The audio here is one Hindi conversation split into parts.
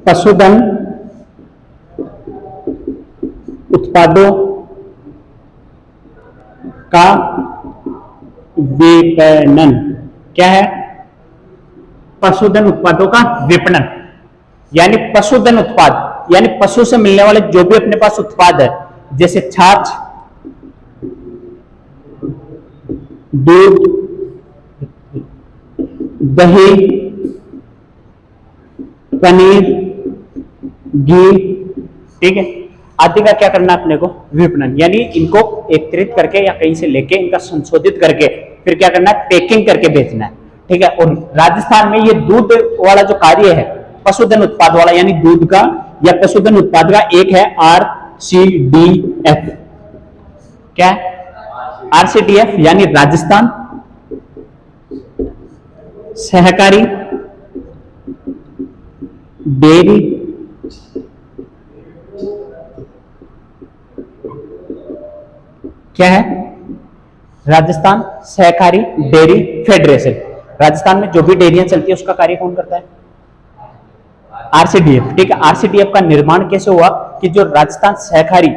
पशुधन उत्पादों का विपणन। क्या है? पशुधन उत्पादों का विपणन, यानी पशुधन उत्पाद यानी पशु से मिलने वाले जो भी अपने पास उत्पाद है, जैसे छाछ, दूध, दही, पनीर, घी, ठीक है, आदि का क्या करना अपने को? विपणन, यानी इनको एकत्रित करके या कहीं से लेके इनका संशोधित करके फिर क्या करना है? पैकिंग करके बेचना है, ठीक है। और राजस्थान में ये दूध वाला जो कार्य है, पशुधन उत्पाद वाला, यानी दूध का या पशुधन उत्पाद का एक है RCDF। क्या है? RCDF यानी राजस्थान सहकारी डेयरी क्या है? राजस्थान सहकारी डेयरी फेडरेशन। राजस्थान में जो भी डेयरियां चलती है उसका कार्य कौन करता है? RCDF, ठीक है। RCDF का निर्माण कैसे हुआ कि जो राजस्थान सहकारी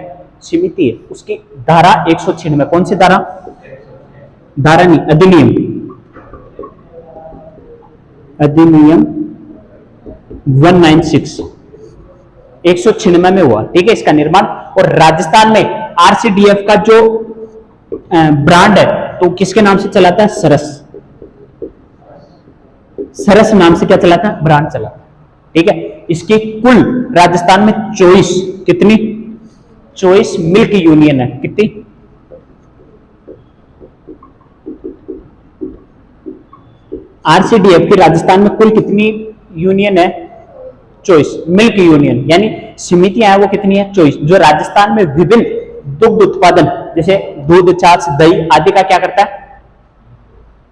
समिति है उसकी धारा 196, कौन सी धारा? धारा नहीं, अधिनियम 196 196 में हुआ, ठीक है, इसका निर्माण। और राजस्थान में RCDF का जो ब्रांड है तो किसके नाम से चलाता है? सरस। सरस नाम से क्या चलाता है? ब्रांड चलाता है, ठीक है। इसकी कुल राजस्थान में 24 मिल्क यूनियन है। कितनी? RCDF की राजस्थान में कुल कितनी यूनियन है? 24 मिल्क यूनियन, यानी समितियां हैं वो कितनी है? 24, जो राजस्थान में विभिन्न दुग्ध उत्पादन जैसे दूध, छाछ, दही आदि का क्या करता है?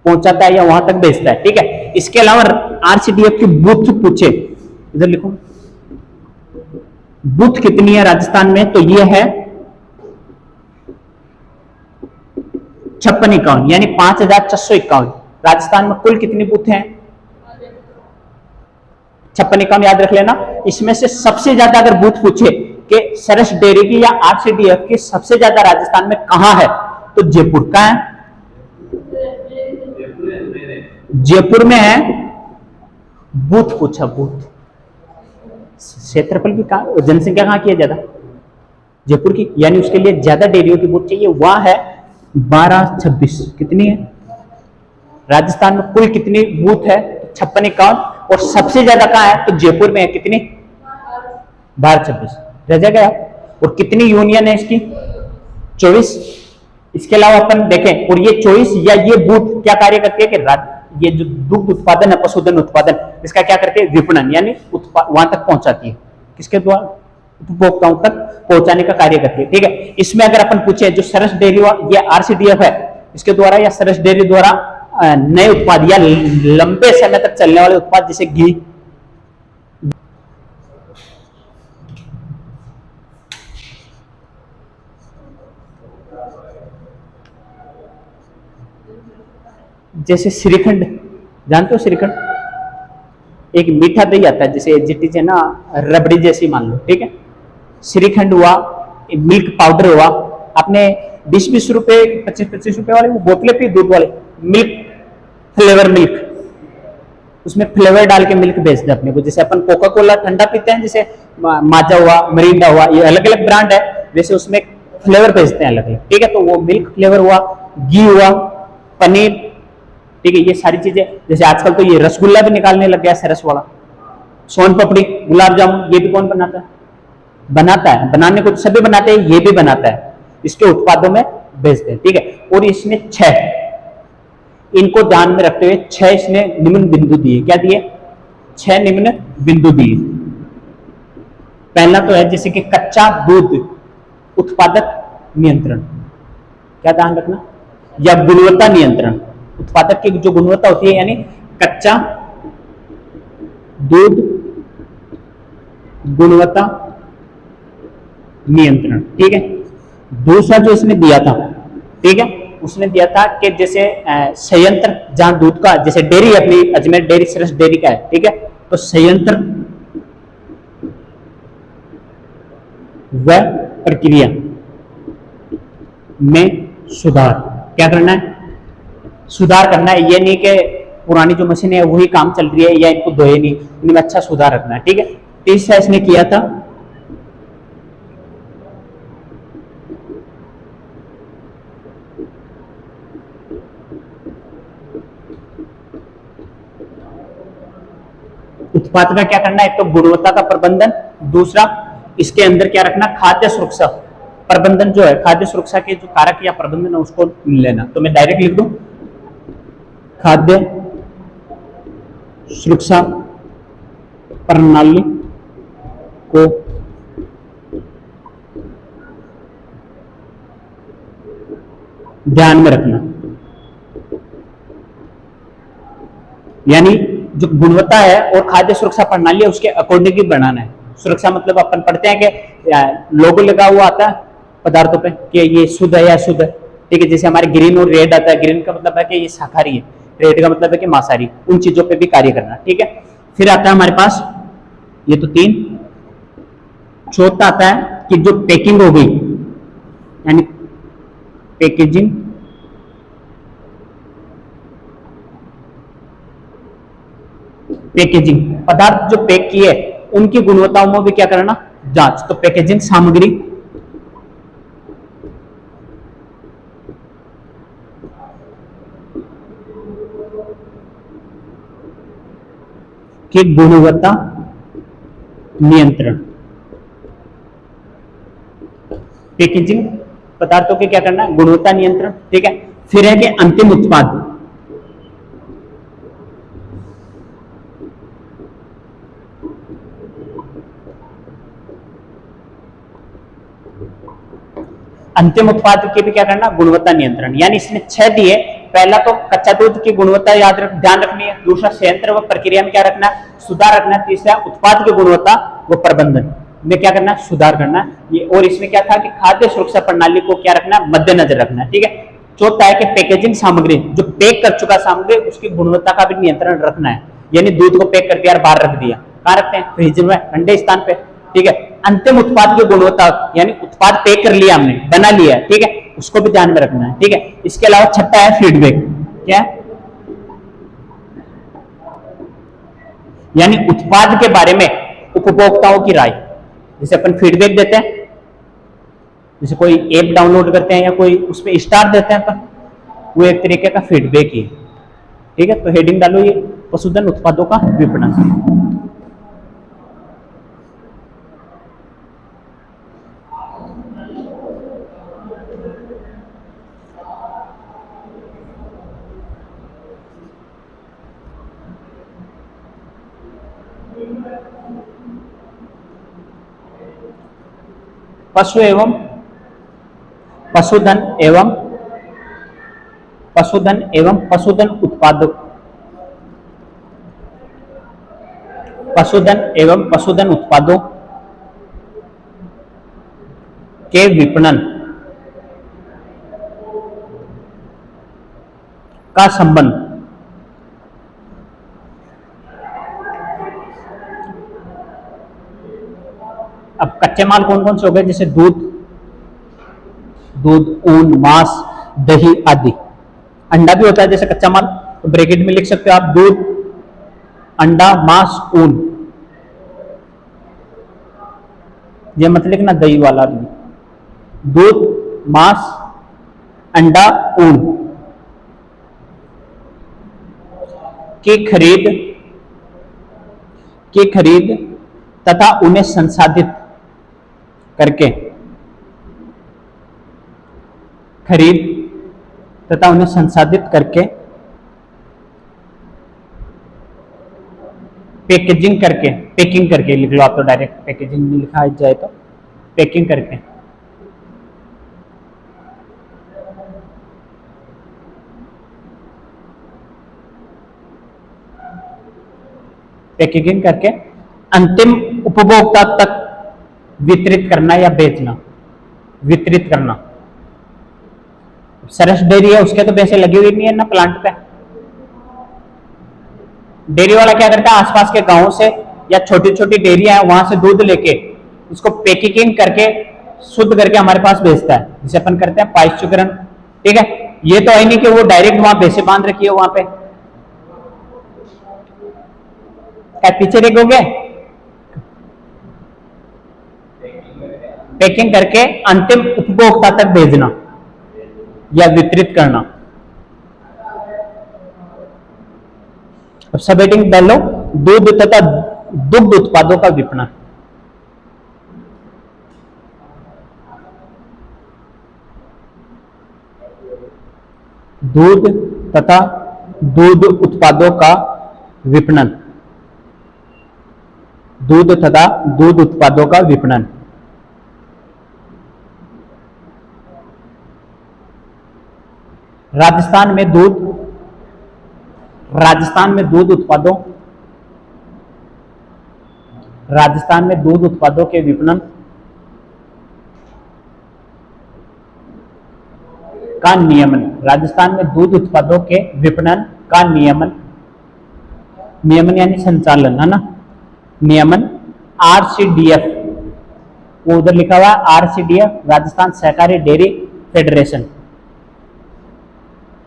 पहुंचाता है या वहां तक भेजता है, ठीक है। इसके अलावा RCDF की बूथ पूछे, इधर लिखो, बूथ कितनी है राजस्थान में? तो ये है 5651, यानी 5451। राजस्थान में कुल कितनी बूथ हैं? 5651 याद रख लेना। इसमें से सबसे ज्यादा अगर बूथ पूछे कि सरस डेयरी की या RCDF की सबसे ज्यादा राजस्थान में कहां है, तो जयपुर का है। जयपुर में है। बूथ पूछा, बूथ, क्षेत्रफल भी कहां, जनसंख्या कहां की है ज्यादा? जयपुर की, यानी उसके लिए ज्यादा डेयरियों की बूथ चाहिए, वहां है 1226। कितनी है? राजस्थान में कुल कितनी बूथ है? 5651, और सबसे ज्यादा कहां है? तो जयपुर में है। कितनी? 1226 रह जाएगा। और कितनी यूनियन है इसकी? 24। इसके अलावा अपन देखें, और ये 24 या ये बूथ क्या कार्य करती है कि ये जो दुग्ध उत्पादन है, पशुधन उत्पादन, इसका क्या करते हैं? विपणन, यानी वहां तक पहुंचाती है। किसके द्वारा? उपभोक्ताओं तक पहुंचाने का कार्य करती है, ठीक है। इसमें अगर अपन पूछे जो सरस डेयरी ये RCDF है, इसके द्वारा या सरस डेयरी द्वारा नए उत्पाद या लंबे समय तक चलने वाले उत्पाद जैसे घी, जैसे श्रीखंड, जानते हो श्रीखंड? एक मीठा दही आता है जैसे एडजेक्टिव है ना, रबड़ी जैसी मान लो, ठीक है। श्रीखंड हुआ, मिल्क पाउडर हुआ, आपने 20-20 रुपए 25-25 रुपए वाले वो बोतलें पी, दूध वाले, मिल्क, फ्लेवर मिल्क, उसमें फ्लेवर डाल के मिल्क बेचते हैं अपने को। जैसे अपन कोका कोला ठंडा पीते हैं, जैसे माजा हुआ, मरिंडा हुआ, ये अलग अलग ब्रांड है, वैसे उसमें फ्लेवर बेचते हैं अलग अलग, ठीक है। तो वो मिल्क फ्लेवर हुआ, घी हुआ, पनीर, ठीक है। ये सारी चीजें, जैसे आजकल तो ये रसगुल्ला भी निकालने लग गया सरस वाला, सोन पपड़ी, गुलाब जामुन, ये भी कौन बनाता है? बनाता है, बनाने को सभी बनाते हैं, ये भी बनाता है, इसके उत्पादों में बेचते हैं, ठीक है। और इसने 6, इनको ध्यान में रखते हुए 6 इसने निम्न बिंदु दिए। क्या दिए? 6 निम्न बिंदु दिए। पहला तो है जैसे कि कच्चा दूध उत्पादक नियंत्रण, क्या ध्यान रखना, या गुणवत्ता नियंत्रण, उत्पादक की जो गुणवत्ता होती है, यानी कच्चा दूध गुणवत्ता नियंत्रण, ठीक है। दूसरा जो इसने दिया था, ठीक है, उसने दिया था कि जैसे संयंत्र जहां दूध का, जैसे डेयरी अपनी अजमेर डेयरी सरस डेयरी का है, ठीक है, तो संयंत्र व प्रक्रिया में सुधार। क्या करना है? सुधार करना है। ये नहीं कि पुरानी जो मशीन है वही काम चल रही है या इनको धोए नहीं, इनमें अच्छा सुधार रखना है। ठीक है, तीसरा इसने किया था उत्पाद का क्या करना है? एक तो गुणवत्ता का प्रबंधन, दूसरा इसके अंदर क्या रखना? खाद्य सुरक्षा प्रबंधन जो है, खाद्य सुरक्षा के जो कारक या प्रबंधन है उसको लेना। तो मैं डायरेक्ट लिख दूं खाद्य सुरक्षा प्रणाली को ध्यान में रखना, यानी जो गुणवत्ता है और खाद्य सुरक्षा प्रणाली है उसके अकॉर्डिंग ही बनाना है। सुरक्षा मतलब अपन पढ़ते हैं कि लोगो लगा हुआ आता है पदार्थों पे कि ये शुद्ध है या अशुद्ध है। ठीक है, जैसे हमारे ग्रीन और रेड आता है, ग्रीन का मतलब है कि ये शाकाहारी है, रेड का मतलब है कि मांसाहारी। उन चीजों पे भी कार्य करना। ठीक है, फिर आता है हमारे पास ये तो 3, चौथा आता है कि जो पैकिंग हो गई यानी पैकेजिंग, पैकेजिंग पदार्थ जो पैक किए उनकी गुणवत्ताओं में भी क्या करना? जांच। तो पैकेजिंग सामग्री की गुणवत्ता नियंत्रण, पैकेजिंग पदार्थों के क्या करना? गुणवत्ता नियंत्रण। ठीक है, फिर है कि अंतिम उत्पाद अंतिम उत्पाद के भी क्या करना? गुणवत्ता नियंत्रण। यानी इसने 6 दिए। पहला तो कच्चा दूध की गुणवत्ता ध्यान रखनी है, दूसरा संयंत्र व प्रक्रिया में क्या रखना? सुधार रखना, तीसरा उत्पाद की गुणवत्ता व प्रबंधन में क्या करना? सुधार करना। ये और इसमें क्या था कि खाद्य सुरक्षा प्रणाली को क्या रखना? मद्देनजर रखना। ठीक है, चौथा है कि पैकेजिंग सामग्री जो पैक कर चुका सामग्री उसकी गुणवत्ता का भी नियंत्रण रखना है। यानी दूध को पैक करके यार बाहर रख दिया, कहाँ रखते हैं? फ्रिज में, ठंडे स्थान पे। ठीक है, अंतिम उत्पाद की गुणवत्ता यानी उत्पाद पैक कर लिया हमने, बना लिया, ठीक है, उसको भी ध्यान में रखना है। ठीक है, इसके अलावा छठा है फीडबैक। क्या है? यानी उत्पाद के बारे में उपभोक्ताओं की राय। जैसे अपन फीडबैक देते हैं, जैसे कोई ऐप डाउनलोड करते हैं या कोई उसमें स्टार देते हैं अपन, वो एक तरीके का फीडबैक ही है। ठीक है, तो हेडिंग डालो ये पशुधन उत्पादों का विपणन। पशु एवं पशुधन एवं पशुधन उत्पादक, पशुधन एवं पशुधन उत्पादों के विपणन का संबंध अब कच्चे माल कौन कौन से हो गए? जैसे दूध, ऊन, मांस, दही आदि। अंडा भी होता है जैसे कच्चा माल, तो ब्रैकेट में लिख सकते हो आप दूध, अंडा, मांस, ऊन। ये मत लिखना दही वाला भी। दूध, मांस, अंडा, ऊन की खरीद तथा उन्हें संसाधित करके, खरीद तथा उन्हें संसाधित करके, पैकेजिंग करके लिख लो आप, तो डायरेक्ट पैकेजिंग नहीं लिखा जाए तो पैकिंग करके, पैकेजिंग करके अंतिम उपभोक्ता तक वितरित करना या बेचना, वितरित करना। सरस डेयरी है, उसके तो पैसे लगे हुए नहीं है ना प्लांट पे। डेयरी वाला क्या करता है? आसपास के गांवों से या छोटी छोटी डेयरियां हैं वहां से दूध लेके उसको पैकेजिंग करके शुद्ध करके हमारे पास भेजता है, जिसे अपन करते हैं पारिशुद्धीकरण। ठीक है, ये तो है नहीं कि वो डायरेक्ट वहां भैंसे बांध रखी है वहां पे। क्या पीछे देखोगे? पैकिंग करके अंतिम उपभोक्ता तक भेजना या वितरित करना। अब सब हेडिंग डाल लो, दूध तथा दुग्ध उत्पादों का विपणन। दूध तथा दूध उत्पादों का विपणन। दूध तथा दूध उत्पादों का विपणन। राजस्थान में दूध उत्पादों के विपणन का नियमन। राजस्थान में दूध उत्पादों के विपणन का नियमन यानी संचालन, है ना। नियमन आरसीडीएफ, वो उधर लिखा हुआ है आरसीडीएफ, राजस्थान सहकारी डेयरी फेडरेशन।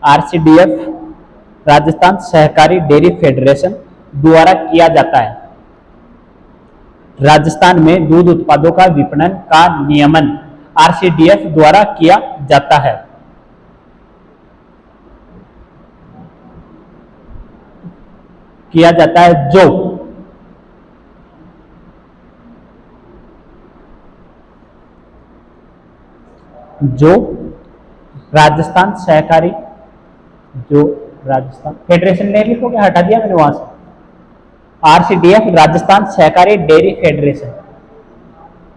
आरसीडीएफ राजस्थान सहकारी डेयरी फेडरेशन द्वारा किया जाता है। राजस्थान में दूध उत्पादों का विपणन का नियमन आरसीडीएफ द्वारा किया जाता है। जो राजस्थान सहकारी, जो राजस्थान फेडरेशन नहीं लिखोगे, हटा दिया मैंने वहां से। आरसीडीएफ राजस्थान सहकारी डेयरी फेडरेशन,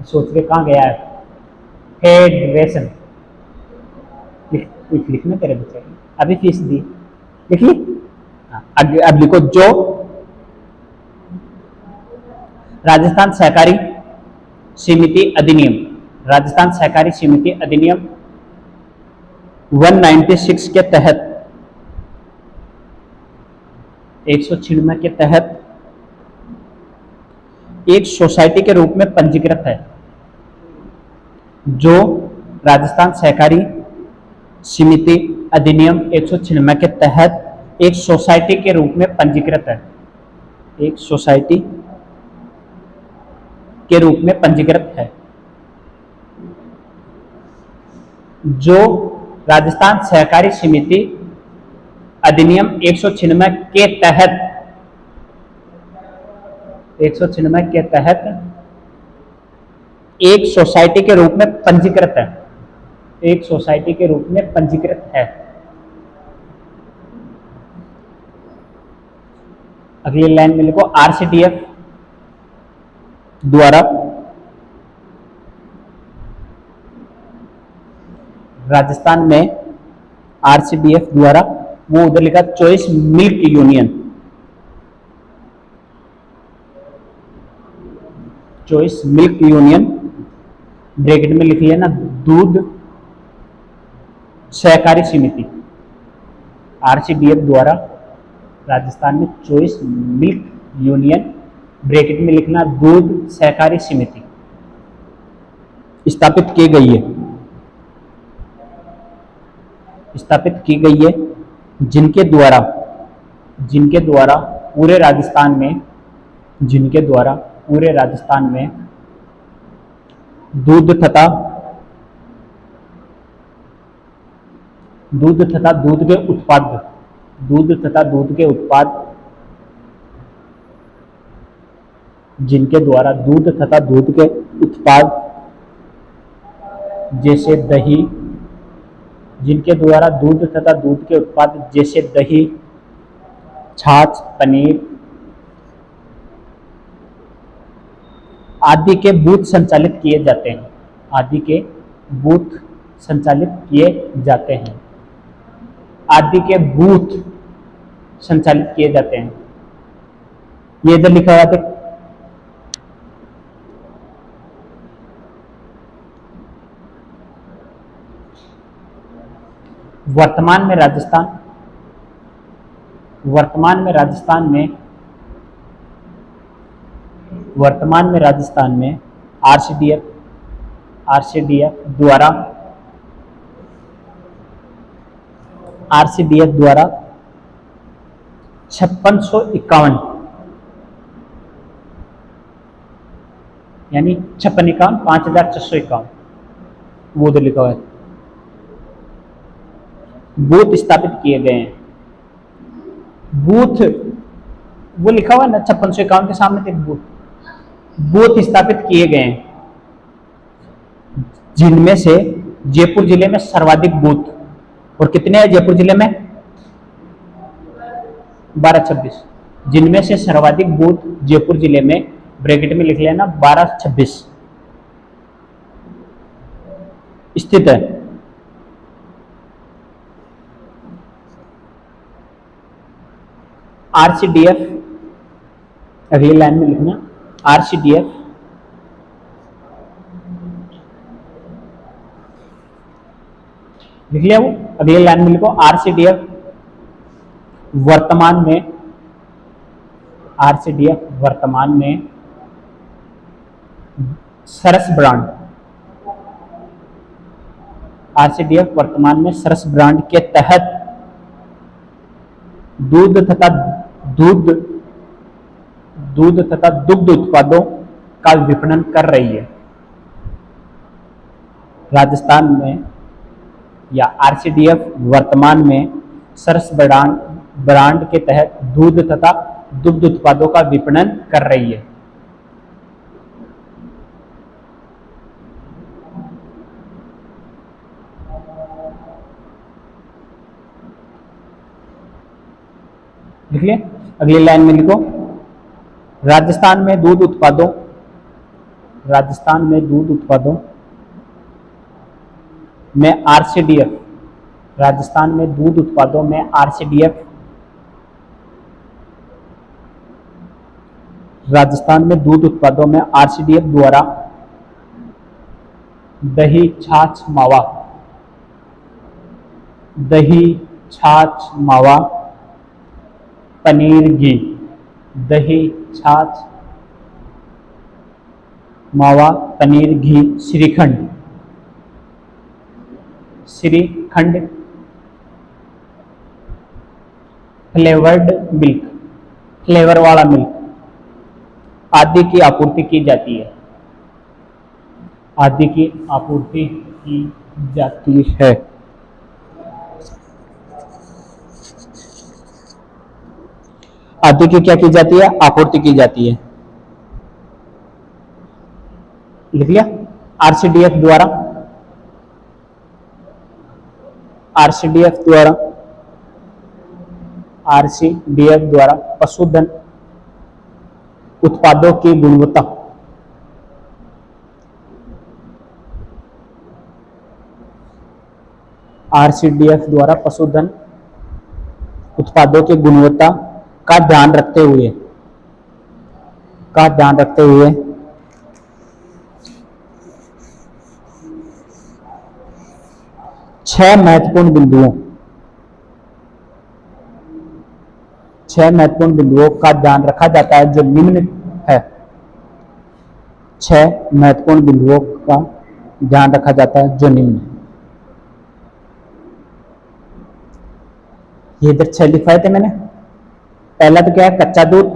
सोच के कहां गया है फेडरेशन। लिखना तेरे बच्चे, अभी फीस दी, लिख ली। अब लिखो, जो राजस्थान सहकारी समिति अधिनियम, राजस्थान सहकारी समिति अधिनियम 196 के तहत, 196 के तहत एक सोसाइटी के रूप में पंजीकृत है। जो राजस्थान सहकारी समिति अधिनियम 196 के तहत एक सोसाइटी के रूप में पंजीकृत है, एक सोसाइटी के रूप में पंजीकृत है। जो राजस्थान सहकारी समिति अधिनियम 196 के तहत, 196 के तहत एक सोसाइटी के रूप में पंजीकृत है, एक सोसाइटी के रूप में पंजीकृत है। अगली लाइन में लिखो, आरसीडीएफ द्वारा राजस्थान में, आरसीडीएफ द्वारा, वो उधर लिखा choice milk union, choice milk union, bracket में लिख लेना दूध सहकारी समिति। आरसीडीएफ द्वारा राजस्थान में चॉइस मिल्क यूनियन, ब्रैकेट में लिखना दूध सहकारी समिति स्थापित की गई है, स्थापित की गई है, जिनके द्वारा पूरे राजस्थान में, जिनके द्वारा पूरे राजस्थान में दूध तथा दूध के उत्पाद, दूध तथा दूध के उत्पाद, जिनके द्वारा दूध तथा दूध के उत्पाद जैसे दही, जिनके द्वारा दूध तथा दूध के उत्पाद जैसे दही, छाछ, पनीर आदि के बूथ संचालित किए जाते हैं, आदि के बूथ संचालित किए जाते हैं, आदि के बूथ संचालित किए जाते हैं। ये इधर लिखा हुआ था, वर्तमान में राजस्थान में आरसीडीएफ द्वारा आरसीडीएफ द्वारा 5651 यानी 5651 5451 वो उधर लिखा हुआ है, बूथ स्थापित किए गए हैं। बूथ वो लिखा हुआ है ना 5651 के सामने एक बूथ स्थापित किए गए हैं, जिनमें से जयपुर जिले में सर्वाधिक बूथ, और कितने हैं जयपुर जिले में? 1226, जिनमें से सर्वाधिक बूथ जयपुर जिले में, ब्रैकेट में लिख लेना 1226 स्थित है। आरसीडीएफ, अगली लाइन में लिखना आरसीडीएफ लिख लिया वो, अगली लाइन में लिखो आरसीडीएफ वर्तमान में सरस ब्रांड, आरसीडीएफ वर्तमान में सरस ब्रांड के तहत दूध तथा दुग्ध उत्पादों का विपणन कर रही है। राजस्थान में या आरसीडीएफ वर्तमान में सरस ब्रांड के तहत दूध तथा दुग्ध उत्पादों का विपणन कर रही है। लिख लिया, अगली लाइन में लिखो राजस्थान में दूध उत्पादों में आरसीडीएफ, राजस्थान में दूध उत्पादों में आरसीडीएफ, राजस्थान में दूध उत्पादों में आरसीडीएफ द्वारा दही, छाछ, मावा, पनीर, घी, दही, छाछ, मावा, पनीर, घी, श्रीखंड, फ्लेवर्ड मिल्क, फ्लेवर वाला मिल्क आदि की आपूर्ति की जाती है, आदि की आपूर्ति की जाती है। आदि की क्या की जाती है? आपूर्ति की जाती है। लिख लिया, आरसीडीएफ द्वारा पशुधन उत्पादों की गुणवत्ता, आरसीडीएफ द्वारा पशुधन उत्पादों की गुणवत्ता का ध्यान रखते हुए 6 महत्वपूर्ण बिंदुओं का ध्यान रखा जाता है, जो निम्न है। 6 महत्वपूर्ण बिंदुओं का ध्यान रखा जाता है, जो निम्न है। ये इधर 6 लिखवाए थे मैंने। पहला तो क्या है? कच्चा दूध।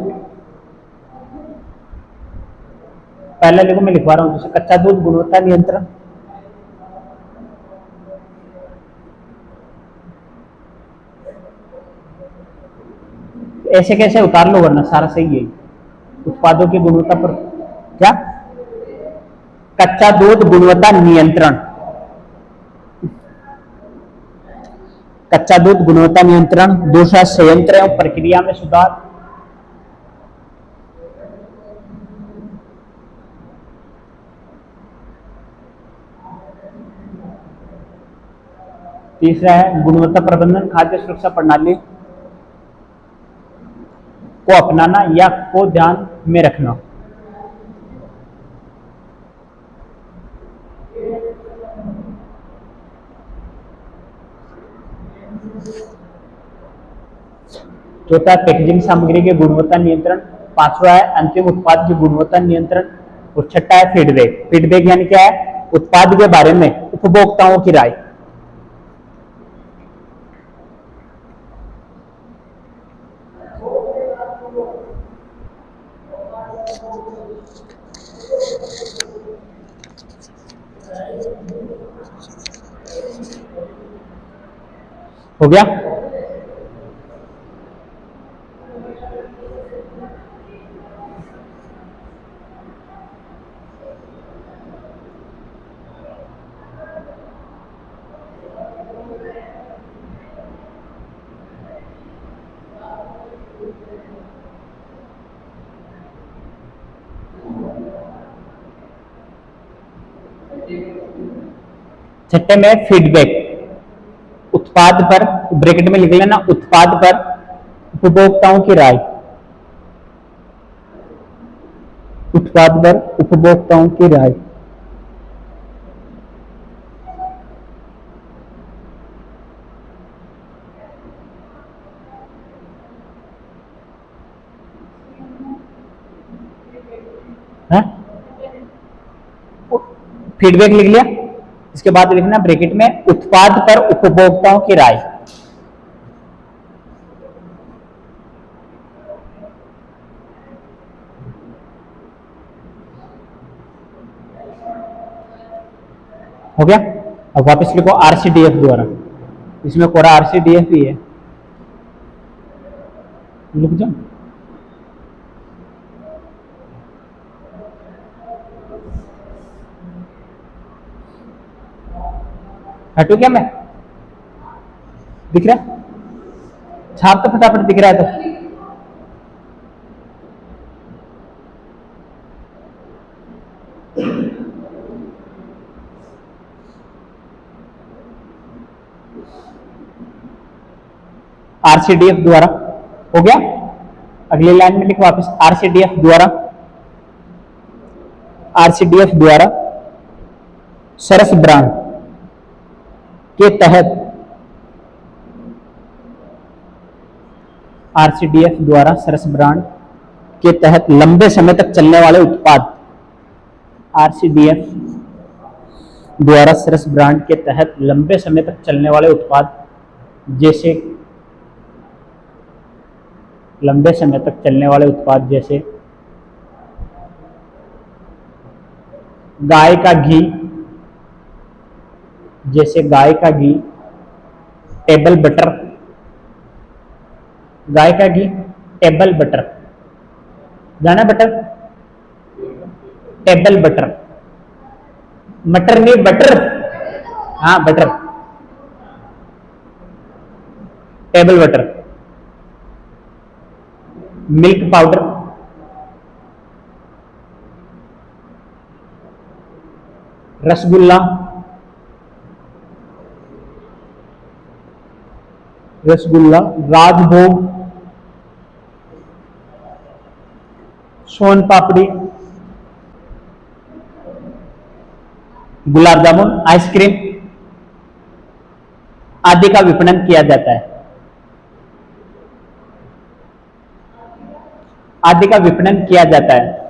पहला लिखो, मैं लिखवा रहा हूं, जैसे कच्चा दूध गुणवत्ता नियंत्रण, ऐसे कैसे उतार लो, वरना सारा सही है। उत्पादों की गुणवत्ता पर क्या? कच्चा दूध गुणवत्ता नियंत्रण, कच्चा दूध गुणवत्ता नियंत्रण। दूसरा, संयंत्र एवं प्रक्रिया में सुधार। तीसरा है गुणवत्ता प्रबंधन, खाद्य सुरक्षा प्रणाली को अपनाना या को ध्यान में रखना। चौथा, पैकेजिंग सामग्री के गुणवत्ता नियंत्रण। पांचवा है अंतिम उत्पाद की गुणवत्ता नियंत्रण। और छठा है फीडबैक। फीडबैक यानी क्या है, उत्पाद के बारे में उपभोक्ताओं की राय। हो गया। छठे में फीडबैक, उत्पाद पर, ब्रैकेट में लिख लेना, उत्पाद पर उपभोक्ताओं की राय। उत्पाद पर उपभोक्ताओं की राय। फीडबैक लिख लिया, इसके बाद लिखना ब्रैकेट में उत्पाद पर उपभोक्ताओं की राय। हो गया। अब वापस लिखो आरसीडीएफ द्वारा, इसमें कोरा आरसीडीएफ ही है, लिख जाओ। हटू क्या मैं, दिख रहा है, छाप तो फटाफट दिख रहा है। तो आरसीडीएफ द्वारा हो गया। अगली लाइन में लिखो वापस आरसीडीएफ द्वारा। आरसीडीएफ द्वारा सरस ब्रांड के तहत, आरसीडीएफ द्वारा सरस ब्रांड के तहत लंबे समय तक चलने वाले उत्पाद। आरसीडीएफ द्वारा सरस ब्रांड के तहत लंबे समय तक चलने वाले उत्पाद, जैसे लंबे समय तक चलने वाले उत्पाद जैसे गाय का घी, जैसे गाय का घी, टेबल बटर, गाय का घी, टेबल बटर, जाना बटर, टेबल बटर, मटर नहीं बटर, हाँ butter, table butter, milk powder, rasgulla, rasgulla, rajbhog, son papdi, gulab jamun, ice cream आदि का विपणन किया जाता है। आदि का विपणन किया जाता है।